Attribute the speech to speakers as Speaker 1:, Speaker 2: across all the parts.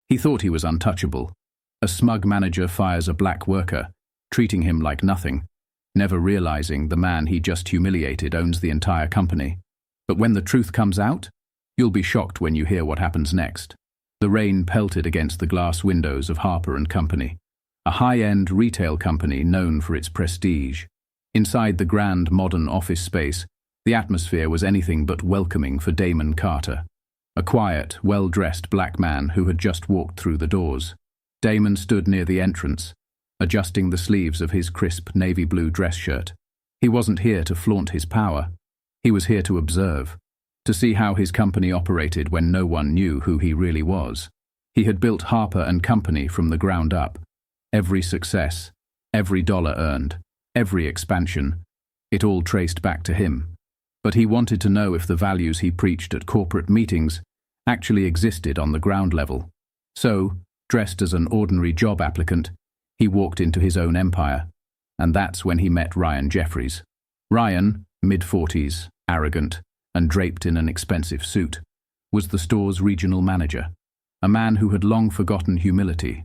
Speaker 1: He thought he was untouchable. A smug manager fires a black worker, treating him like nothing, never realizing the man he just humiliated owns the entire company. But when the truth comes out, you'll be shocked when you hear what happens next. The rain pelted against the glass windows of Harper & Company, a high-end retail company known for its prestige. Inside the grand modern office space, the atmosphere was anything but welcoming for Damon Carter, a quiet, well-dressed black man who had just walked through the doors. Damon stood near the entrance, adjusting the sleeves of his crisp navy blue dress shirt. He wasn't here to flaunt his power. He was here to observe, to see how his company operated when no one knew who he really was. He had built Harper & Company from the ground up. Every success, every dollar earned, every expansion, it all traced back to him. But he wanted to know if the values he preached at corporate meetings actually existed on the ground level. So, dressed as an ordinary job applicant, he walked into his own empire. And that's when he met Ryan Jeffries. Ryan, mid-40s, arrogant, and draped in an expensive suit, was the store's regional manager, a man who had long forgotten humility,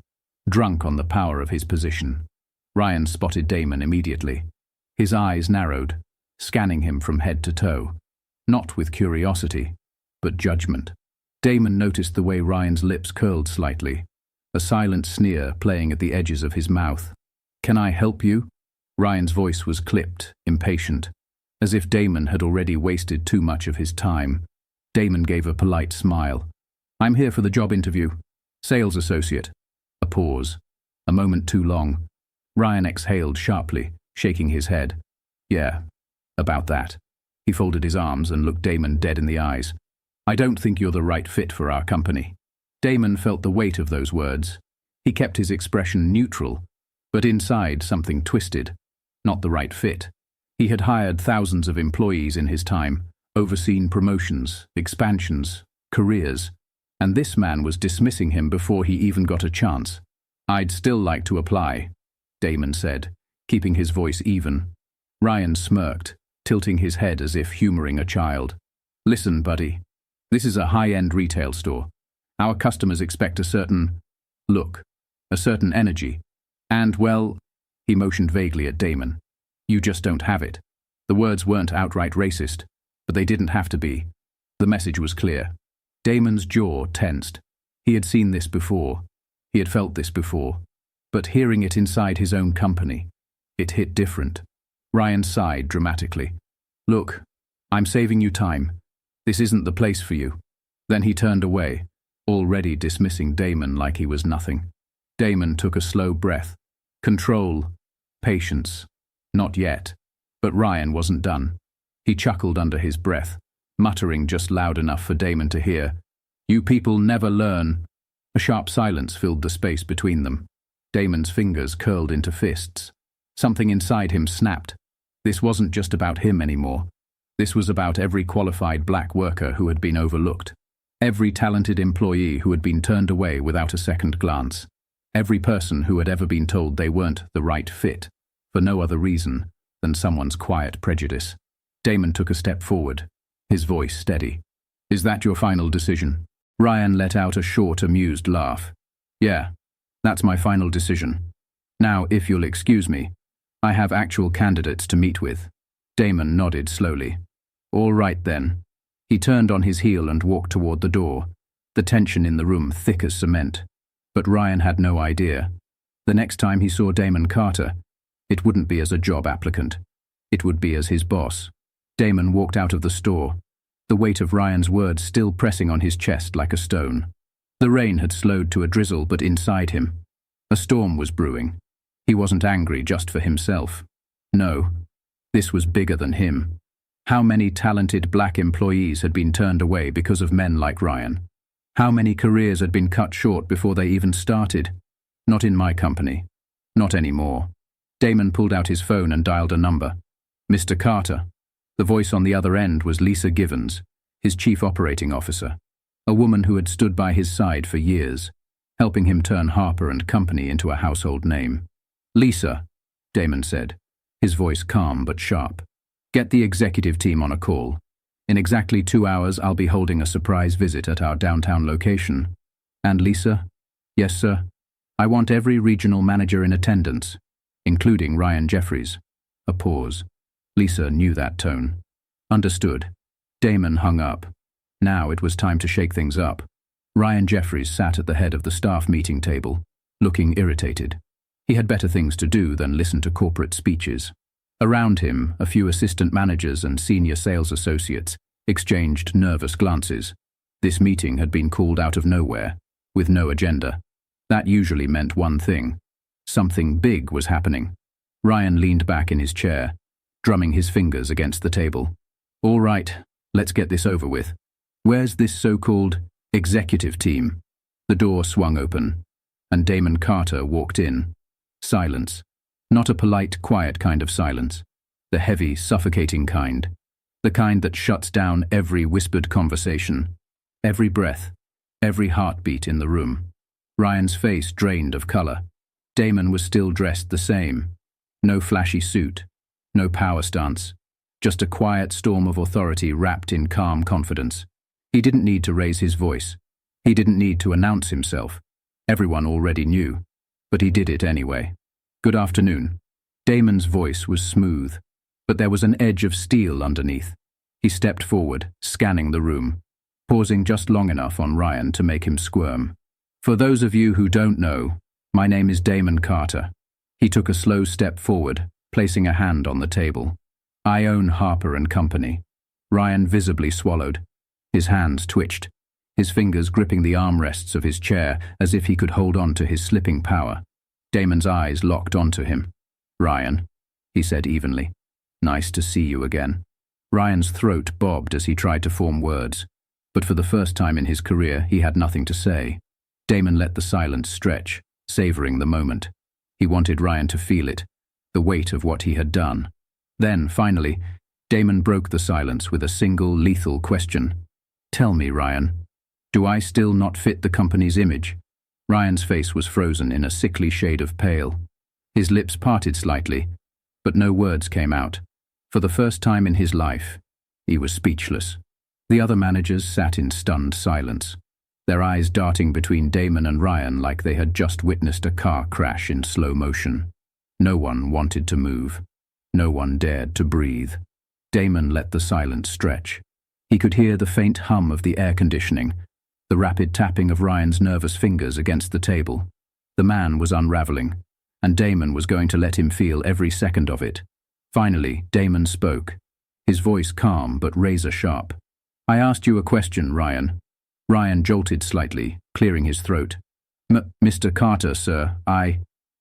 Speaker 1: drunk on the power of his position. Ryan spotted Damon immediately. His eyes narrowed, scanning him from head to toe, not with curiosity, but judgment. Damon noticed the way Ryan's lips curled slightly, a silent sneer playing at the edges of his mouth. "Can I help you?" Ryan's voice was clipped, impatient, as if Damon had already wasted too much of his time. Damon gave a polite smile. "I'm here for the job interview. Sales associate." A pause. A moment too long. Ryan exhaled sharply, shaking his head. "Yeah, about that." He folded his arms and looked Damon dead in the eyes. "I don't think you're the right fit for our company." Damon felt the weight of those words. He kept his expression neutral, but inside something twisted. Not the right fit. He had hired thousands of employees in his time, overseen promotions, expansions, careers, and this man was dismissing him before he even got a chance. "I'd still like to apply," Damon said, keeping his voice even. Ryan smirked, tilting his head as if humoring a child. "Listen, buddy. This is a high-end retail store. Our customers expect a certain look, a certain energy. And, well," he motioned vaguely at Damon, "you just don't have it." The words weren't outright racist, but they didn't have to be. The message was clear. Damon's jaw tensed. He had seen this before. He had felt this before. But hearing it inside his own company, it hit different. Ryan sighed dramatically. "Look, I'm saving you time. This isn't the place for you." Then he turned away, already dismissing Damon like he was nothing. Damon took a slow breath. Control, patience. Not yet. But Ryan wasn't done. He chuckled under his breath, muttering just loud enough for Damon to hear, "You people never learn." A sharp silence filled the space between them. Damon's fingers curled into fists. Something inside him snapped. This wasn't just about him anymore. This was about every qualified black worker who had been overlooked. Every talented employee who had been turned away without a second glance. Every person who had ever been told they weren't the right fit, for no other reason than someone's quiet prejudice. Damon took a step forward, his voice steady. "Is that your final decision?" Ryan let out a short, amused laugh. "Yeah, that's my final decision. Now, if you'll excuse me, I have actual candidates to meet with." Damon nodded slowly. "All right then." He turned on his heel and walked toward the door, the tension in the room thick as cement. But Ryan had no idea. The next time he saw Damon Carter, it wouldn't be as a job applicant. It would be as his boss. Damon walked out of the store, the weight of Ryan's words still pressing on his chest like a stone. The rain had slowed to a drizzle, but inside him, a storm was brewing. He wasn't angry just for himself. No, this was bigger than him. How many talented black employees had been turned away because of men like Ryan? How many careers had been cut short before they even started? Not in my company. Not anymore. Damon pulled out his phone and dialed a number. "Mr. Carter." The voice on the other end was Lisa Givens, his chief operating officer, a woman who had stood by his side for years, helping him turn Harper & Company into a household name. "Lisa," Damon said, his voice calm but sharp. "Get the executive team on a call. In exactly 2 hours, I'll be holding a surprise visit at our downtown location. And Lisa, Yes, sir. I want every regional manager in attendance, including Ryan Jeffries. A pause. Lisa knew that tone. Understood. Damon hung up. Now it was time to shake things up. Ryan Jeffries sat at the head of the staff meeting table, looking irritated. He had better things to do than listen to corporate speeches. Around him, a few assistant managers and senior sales associates exchanged nervous glances. This meeting had been called out of nowhere, with no agenda. That usually meant one thing. Something big was happening. Ryan leaned back in his chair, drumming his fingers against the table. All right, let's get this over with. Where's this so-called executive team? The door swung open, and Damon Carter walked in. Silence. Not a polite, quiet kind of silence. The heavy, suffocating kind. The kind that shuts down every whispered conversation, every breath, every heartbeat in the room. Ryan's face drained of color. Damon was still dressed the same. No flashy suit, no power stance, just a quiet storm of authority wrapped in calm confidence. He didn't need to raise his voice. He didn't need to announce himself. Everyone already knew, but he did it anyway. Good afternoon. Damon's voice was smooth, but there was an edge of steel underneath. He stepped forward, scanning the room, pausing just long enough on Ryan to make him squirm. For those of you who don't know, my name is Damon Carter. He took a slow step forward, placing a hand on the table. I own Harper & Company. Ryan visibly swallowed. His hands twitched, his fingers gripping the armrests of his chair as if he could hold on to his slipping power. Damon's eyes locked onto him. Ryan, he said evenly. Nice to see you again. Ryan's throat bobbed as he tried to form words, but for the first time in his career he had nothing to say. Damon let the silence stretch, savoring the moment. He wanted Ryan to feel it, the weight of what he had done. Then, finally, Damon broke the silence with a single lethal question. Tell me, Ryan, do I still not fit the company's image? Ryan's face was frozen in a sickly shade of pale. His lips parted slightly, but no words came out. For the first time in his life, he was speechless. The other managers sat in stunned silence, their eyes darting between Damon and Ryan like they had just witnessed a car crash in slow motion. No one wanted to move. No one dared to breathe. Damon let the silence stretch. He could hear the faint hum of the air conditioning, the rapid tapping of Ryan's nervous fingers against the table. The man was unraveling, and Damon was going to let him feel every second of it. Finally, Damon spoke, his voice calm but razor-sharp. I asked you a question, Ryan. Ryan jolted slightly, clearing his throat. Mr. Carter, sir,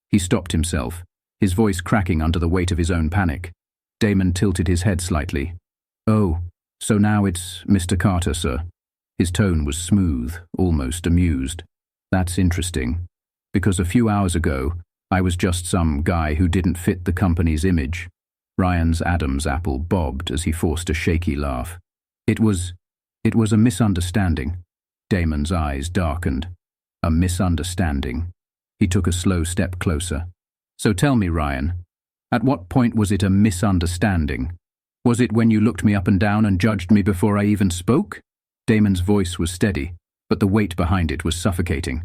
Speaker 1: He stopped himself, his voice cracking under the weight of his own panic. Damon tilted his head slightly. Oh, so now it's Mr. Carter, sir. His tone was smooth, almost amused. That's interesting, because a few hours ago, I was just some guy who didn't fit the company's image. Ryan's Adam's apple bobbed as he forced a shaky laugh. It was a misunderstanding. Damon's eyes darkened. A misunderstanding. He took a slow step closer. So tell me, Ryan, at what point was it a misunderstanding? Was it when you looked me up and down and judged me before I even spoke? Damon's voice was steady, but the weight behind it was suffocating.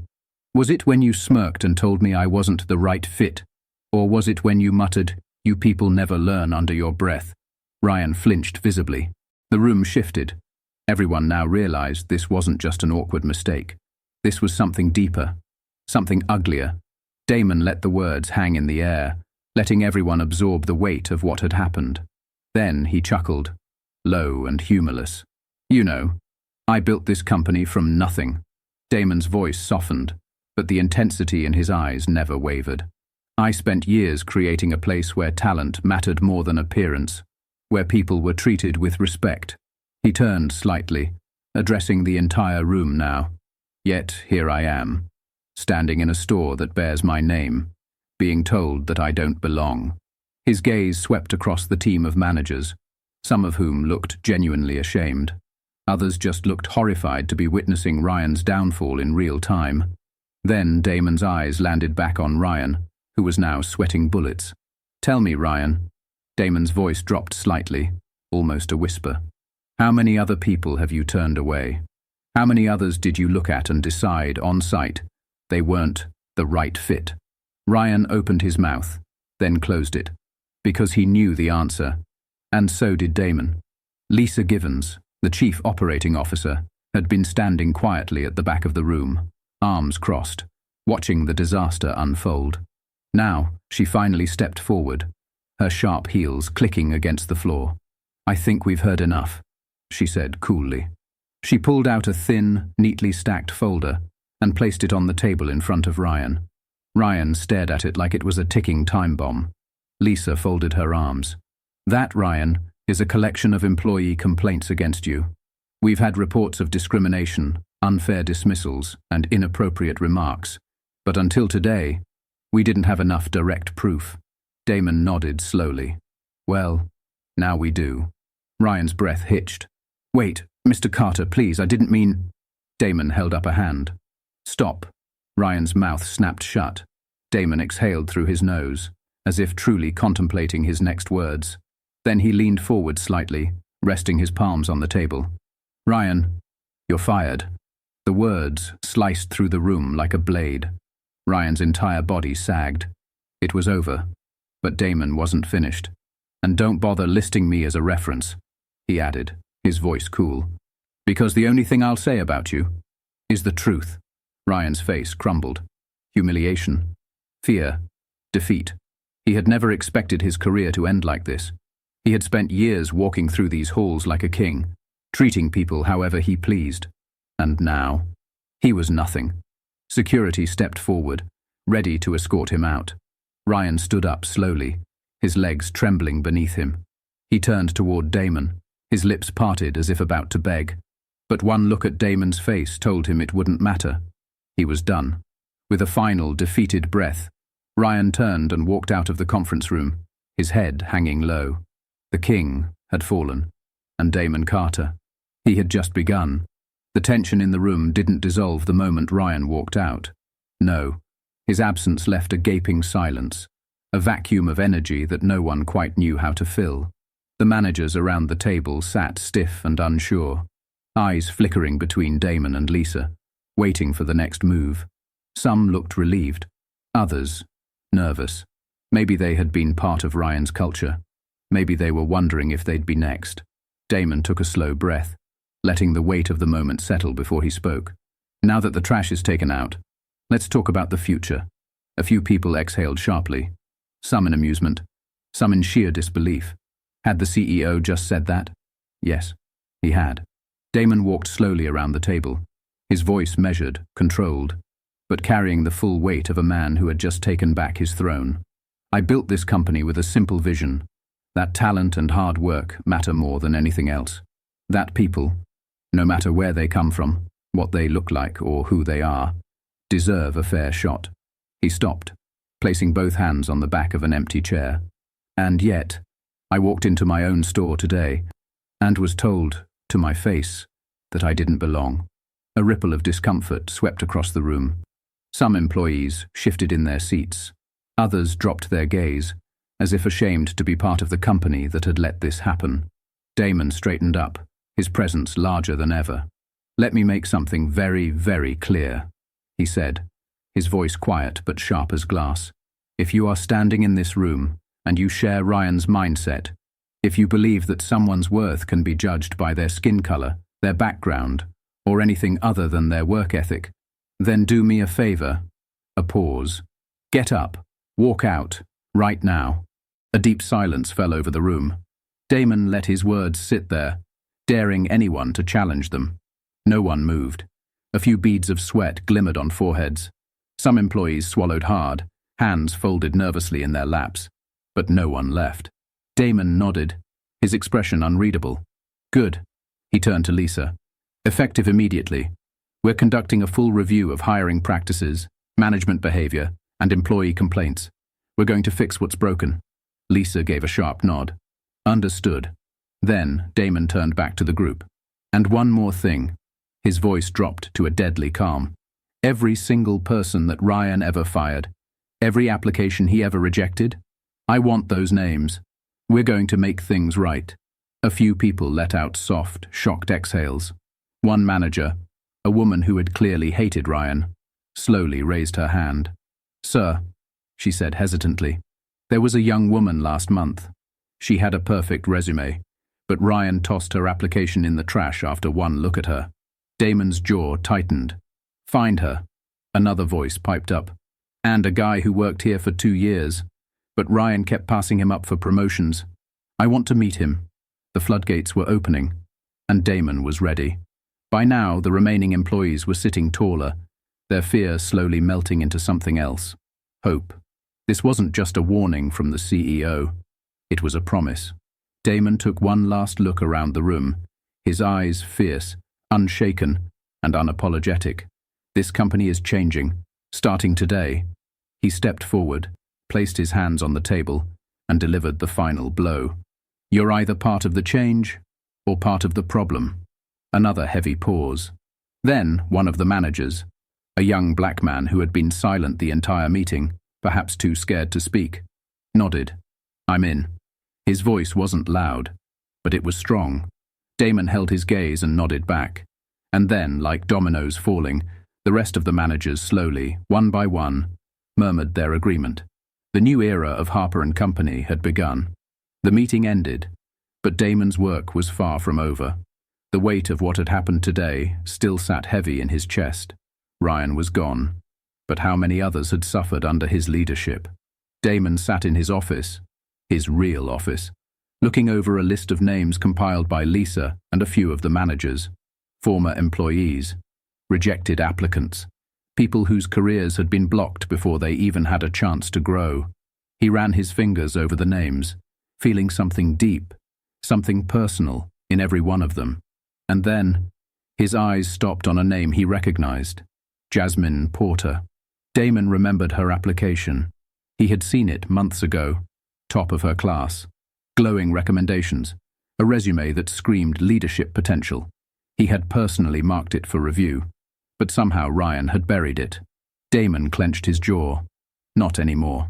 Speaker 1: Was it when you smirked and told me I wasn't the right fit? Or was it when you muttered, "You people never learn," under your breath? Ryan flinched visibly. The room shifted. Everyone now realized this wasn't just an awkward mistake. This was something deeper, something uglier. Damon let the words hang in the air, letting everyone absorb the weight of what had happened. Then he chuckled, low and humorless. You know, I built this company from nothing. Damon's voice softened, but the intensity in his eyes never wavered. I spent years creating a place where talent mattered more than appearance, where people were treated with respect. He turned slightly, addressing the entire room now. Yet here I am, standing in a store that bears my name, being told that I don't belong. His gaze swept across the team of managers, some of whom looked genuinely ashamed. Others just looked horrified to be witnessing Ryan's downfall in real time. Then Damon's eyes landed back on Ryan, who was now sweating bullets. Tell me, Ryan. Damon's voice dropped slightly, almost a whisper. How many other people have you turned away? How many others did you look at and decide on sight They weren't the right fit. Ryan opened his mouth, then closed it, because he knew the answer, and so did Damon. Lisa Givens, the chief operating officer, had been standing quietly at the back of the room, arms crossed, watching the disaster unfold. Now, she finally stepped forward, her sharp heels clicking against the floor. "I think we've heard enough," she said coolly. She pulled out a thin, neatly stacked folder and placed it on the table in front of Ryan. Ryan stared at it like it was a ticking time bomb. Lisa folded her arms. "That, Ryan, is a collection of employee complaints against you. We've had reports of discrimination, unfair dismissals, and inappropriate remarks, but until today, we didn't have enough direct proof." Damon nodded slowly. "Well, now we do." Ryan's breath hitched. "Wait, Mr. Carter, please, I didn't mean—" Damon held up a hand. "Stop." Ryan's mouth snapped shut. Damon exhaled through his nose, as if truly contemplating his next words. Then he leaned forward slightly, resting his palms on the table. "Ryan, you're fired." The words sliced through the room like a blade. Ryan's entire body sagged. It was over. But Damon wasn't finished. "And don't bother listing me as a reference," he added, his voice cool. "Because the only thing I'll say about you is the truth." Ryan's face crumbled. Humiliation. Fear. Defeat. He had never expected his career to end like this. He had spent years walking through these halls like a king, treating people however he pleased. And now, he was nothing. Security stepped forward, ready to escort him out. Ryan stood up slowly, his legs trembling beneath him. He turned toward Damon, his lips parted as if about to beg. But one look at Damon's face told him it wouldn't matter. He was done. With a final, defeated breath, Ryan turned and walked out of the conference room, his head hanging low. The king had fallen, and Damon Carter. He had just begun. The tension in the room didn't dissolve the moment Ryan walked out. No, his absence left a gaping silence, a vacuum of energy that no one quite knew how to fill. The managers around the table sat stiff and unsure, eyes flickering between Damon and Lisa, waiting for the next move. Some looked relieved, others nervous. Maybe they had been part of Ryan's culture. Maybe they were wondering if they'd be next. Damon took a slow breath, letting the weight of the moment settle before he spoke. "Now that the trash is taken out, let's talk about the future." A few people exhaled sharply, some in amusement, some in sheer disbelief. Had the CEO just said that? Yes, he had. Damon walked slowly around the table, his voice measured, controlled, but carrying the full weight of a man who had just taken back his throne. "I built this company with a simple vision, that talent and hard work matter more than anything else. That people, no matter where they come from, what they look like, or who they are, deserve a fair shot." He stopped, placing both hands on the back of an empty chair. "And yet, I walked into my own store today and was told, to my face, that I didn't belong." A ripple of discomfort swept across the room. Some employees shifted in their seats. Others dropped their gaze, as if ashamed to be part of the company that had let this happen. Damon straightened up, his presence larger than ever. "Let me make something very, very clear," he said, his voice quiet but sharp as glass. "If you are standing in this room and you share Ryan's mindset, if you believe that someone's worth can be judged by their skin color, their background, or anything other than their work ethic, then do me a favor." A pause. "Get up, walk out, right now." A deep silence fell over the room. Damon let his words sit there, daring anyone to challenge them. No one moved. A few beads of sweat glimmered on foreheads. Some employees swallowed hard, hands folded nervously in their laps. But no one left. Damon nodded, his expression unreadable. "Good." He turned to Lisa. "Effective immediately. We're conducting a full review of hiring practices, management behavior, and employee complaints. We're going to fix what's broken." Lisa gave a sharp nod. "Understood." Then Damon turned back to the group. "And one more thing." His voice dropped to a deadly calm. "Every single person that Ryan ever fired, every application he ever rejected, I want those names. We're going to make things right." A few people let out soft, shocked exhales. One manager, a woman who had clearly hated Ryan, slowly raised her hand. "Sir," she said hesitantly, "there was a young woman last month. She had a perfect resume, but Ryan tossed her application in the trash after one look at her." Damon's jaw tightened. "Find her," another voice piped up. "And a guy who worked here for 2 years. But Ryan kept passing him up for promotions. I want to meet him." The floodgates were opening, and Damon was ready. By now, the remaining employees were sitting taller, their fear slowly melting into something else. Hope. This wasn't just a warning from the CEO. It was a promise. Damon took one last look around the room, his eyes fierce, unshaken, and unapologetic. This company is changing, starting today. He stepped forward, placed his hands on the table, and delivered the final blow. "You're either part of the change or part of the problem." Another heavy pause. Then one of the managers, a young black man who had been silent the entire meeting, perhaps too scared to speak, nodded. "I'm in." His voice wasn't loud, but it was strong. Damon held his gaze and nodded back. And then, like dominoes falling, the rest of the managers slowly, one by one, murmured their agreement. The new era of Harper & Company had begun. The meeting ended, but Damon's work was far from over. The weight of what had happened today still sat heavy in his chest. Ryan was gone, but how many others had suffered under his leadership? Damon sat in his office, his real office, looking over a list of names compiled by Lisa and a few of the managers, former employees, rejected applicants, people whose careers had been blocked before they even had a chance to grow. He ran his fingers over the names, feeling something deep, something personal in every one of them. And then, his eyes stopped on a name he recognized, Jasmine Porter. Damon remembered her application. He had seen it months ago, top of her class, glowing recommendations, a resume that screamed leadership potential. He had personally marked it for review, but somehow Ryan had buried it. Damon clenched his jaw. Not anymore.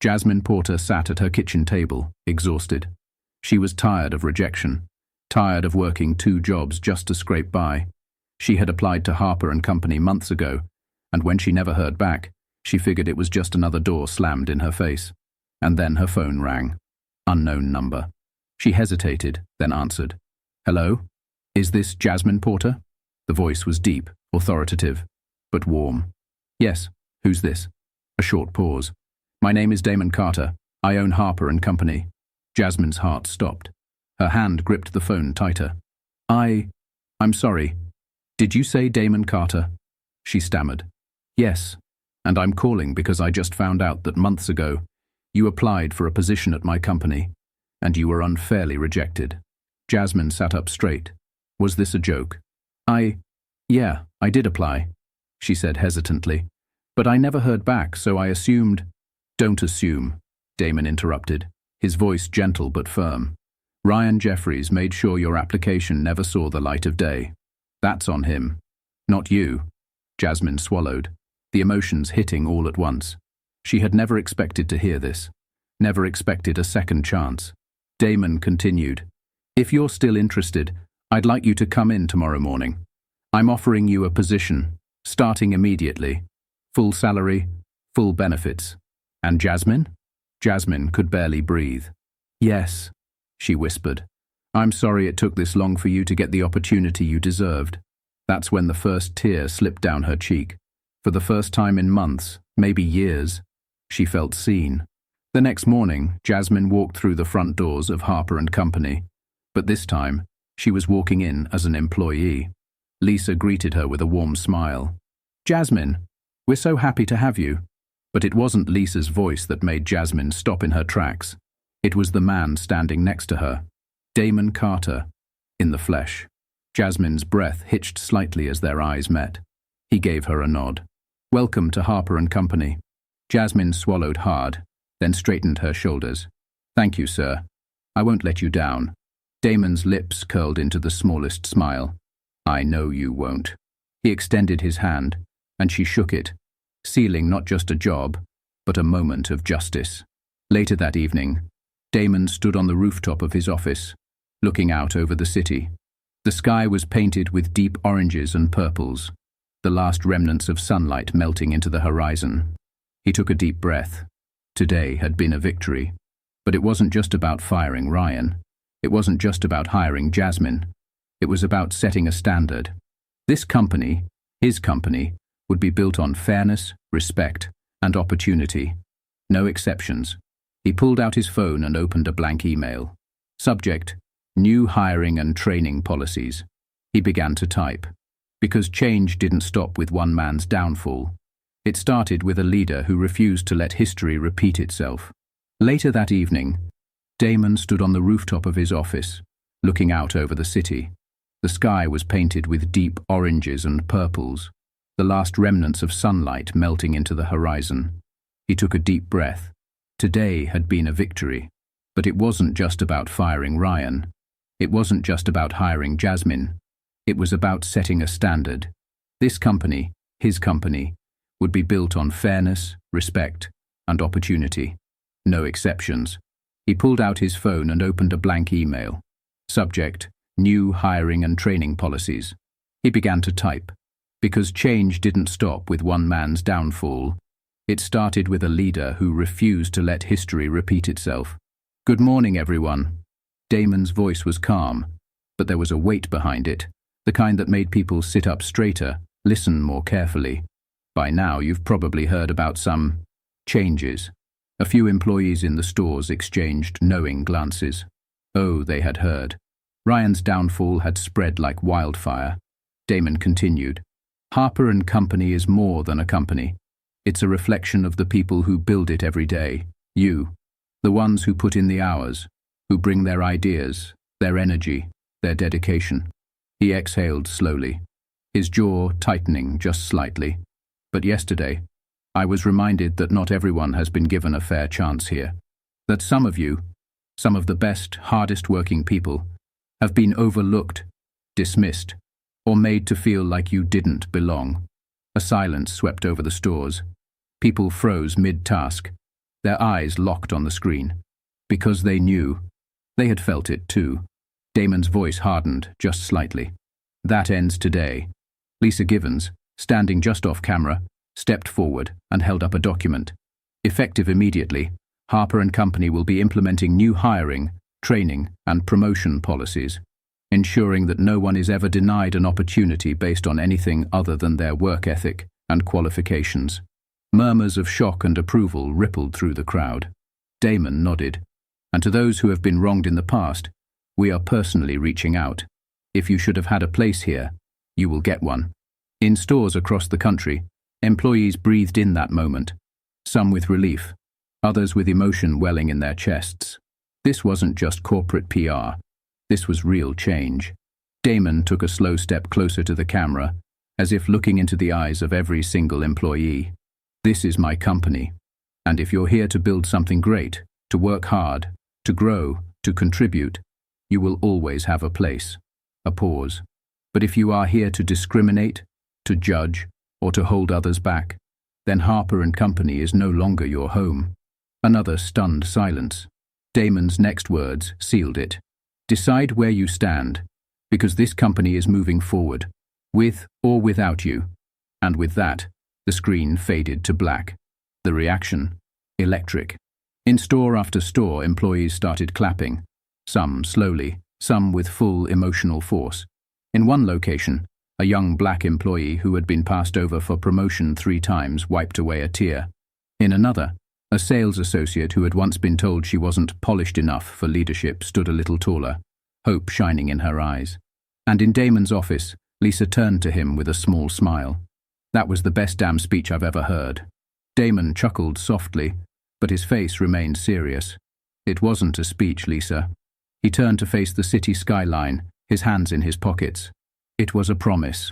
Speaker 1: Jasmine Porter sat at her kitchen table, exhausted. She was tired of rejection, tired of working 2 jobs just to scrape by. She had applied to Harper & Company months ago, and when she never heard back, she figured it was just another door slammed in her face. And then her phone rang. Unknown number. She hesitated, then answered. "Hello? Is this Jasmine Porter?" The voice was deep, authoritative, but warm. "Yes. Who's this?" A short pause. "My name is Damon Carter. I own Harper & Company." Jasmine's heart stopped. Her hand gripped the phone tighter. I'm sorry. Did you say Damon Carter?" She stammered. "Yes, and I'm calling because I just found out that months ago you applied for a position at my company, and you were unfairly rejected." Jasmine sat up straight. Was this a joke? Yeah, I did apply," she said hesitantly. "But I never heard back, so I assumed—" "Don't assume," Damon interrupted, his voice gentle but firm. "Ryan Jeffries made sure your application never saw the light of day. That's on him, not you." Jasmine swallowed, the emotions hitting all at once. She had never expected to hear this, never expected a second chance. Damon continued, "If you're still interested, I'd like you to come in tomorrow morning. I'm offering you a position, starting immediately. Full salary, full benefits." "And Jasmine?" Jasmine could barely breathe. "Yes," she whispered. "I'm sorry it took this long for you to get the opportunity you deserved." That's when the first tear slipped down her cheek. For the first time in months, maybe years, she felt seen. The next morning, Jasmine walked through the front doors of Harper & Company. But this time, she was walking in as an employee. Lisa greeted her with a warm smile. "Jasmine, we're so happy to have you." But it wasn't Lisa's voice that made Jasmine stop in her tracks. It was the man standing next to her, Damon Carter, in the flesh. Jasmine's breath hitched slightly as their eyes met. He gave her a nod. "Welcome to Harper & Company." Jasmine swallowed hard, then straightened her shoulders. "Thank you, sir. I won't let you down." Damon's lips curled into the smallest smile. "I know you won't." He extended his hand, and she shook it, sealing not just a job, but a moment of justice. Later that evening, Damon stood on the rooftop of his office, looking out over the city. The sky was painted with deep oranges and purples. the last remnants of sunlight melting into the horizon. He took a deep breath. Today had been a victory. But it wasn't just about firing Ryan. It wasn't just about hiring Jasmine. It was about setting a standard. This company, his company, would be built on fairness, respect, and opportunity. No exceptions. He pulled out his phone and opened a blank email. Subject: New hiring and training policies. He began to type. Because change didn't stop with one man's downfall. It started with a leader who refused to let history repeat itself. Later that evening, Damon stood on the rooftop of his office, looking out over the city. The sky was painted with deep oranges and purples, the last remnants of sunlight melting into the horizon. He took a deep breath. Today had been a victory. But it wasn't just about firing Ryan. It wasn't just about hiring Jasmine. It was about setting a standard. This company, his company, would be built on fairness, respect, and opportunity. No exceptions. He pulled out his phone and opened a blank email. Subject: New hiring and training policies. He began to type. Because change didn't stop with one man's downfall. It started with a leader who refused to let history repeat itself. Good morning, everyone. Damon's voice was calm, but there was a weight behind it, the kind that made people sit up straighter, listen more carefully. By now, you've probably heard about some changes. A few employees in the stores exchanged knowing glances. Oh, they had heard. Ryan's downfall had spread like wildfire. Damon continued. Harper & Company is more than a company. It's a reflection of the people who build it every day. You. The ones who put in the hours, who bring their ideas, their energy, their dedication. He exhaled slowly, his jaw tightening just slightly. But yesterday, I was reminded that not everyone has been given a fair chance here. That some of you, some of the best, hardest working people, have been overlooked, dismissed, or made to feel like you didn't belong. A silence swept over the stores. People froze mid-task, their eyes locked on the screen. Because they knew. They had felt it too. Damon's voice hardened just slightly. That ends today. Lisa Givens, standing just off camera, stepped forward and held up a document. Effective immediately, Harper & Company will be implementing new hiring, training, and promotion policies, ensuring that no one is ever denied an opportunity based on anything other than their work ethic and qualifications. Murmurs of shock and approval rippled through the crowd. Damon nodded. And to those who have been wronged in the past, we are personally reaching out. If you should have had a place here, you will get one. In stores across the country, employees breathed in that moment, some with relief, others with emotion welling in their chests. This wasn't just corporate PR. This was real change. Damon took a slow step closer to the camera, as if looking into the eyes of every single employee. This is my company, and if you're here to build something great, to work hard, to grow, to contribute, you will always have a place. A pause. But if you are here to discriminate, to judge, or to hold others back, then Harper & Company is no longer your home. Another stunned silence. Damon's next words sealed it. Decide where you stand, because this company is moving forward, with or without you. And with that, the screen faded to black. The reaction? Electric. In store after store, employees started clapping, some slowly, some with full emotional force. In one location, a young black employee who had been passed over for promotion 3 times wiped away a tear. In another, a sales associate who had once been told she wasn't polished enough for leadership stood a little taller, hope shining in her eyes. And in Damon's office, Lisa turned to him with a small smile. That was the best damn speech I've ever heard. Damon chuckled softly, but his face remained serious. It wasn't a speech, Lisa. He turned to face the city skyline, his hands in his pockets. It was a promise.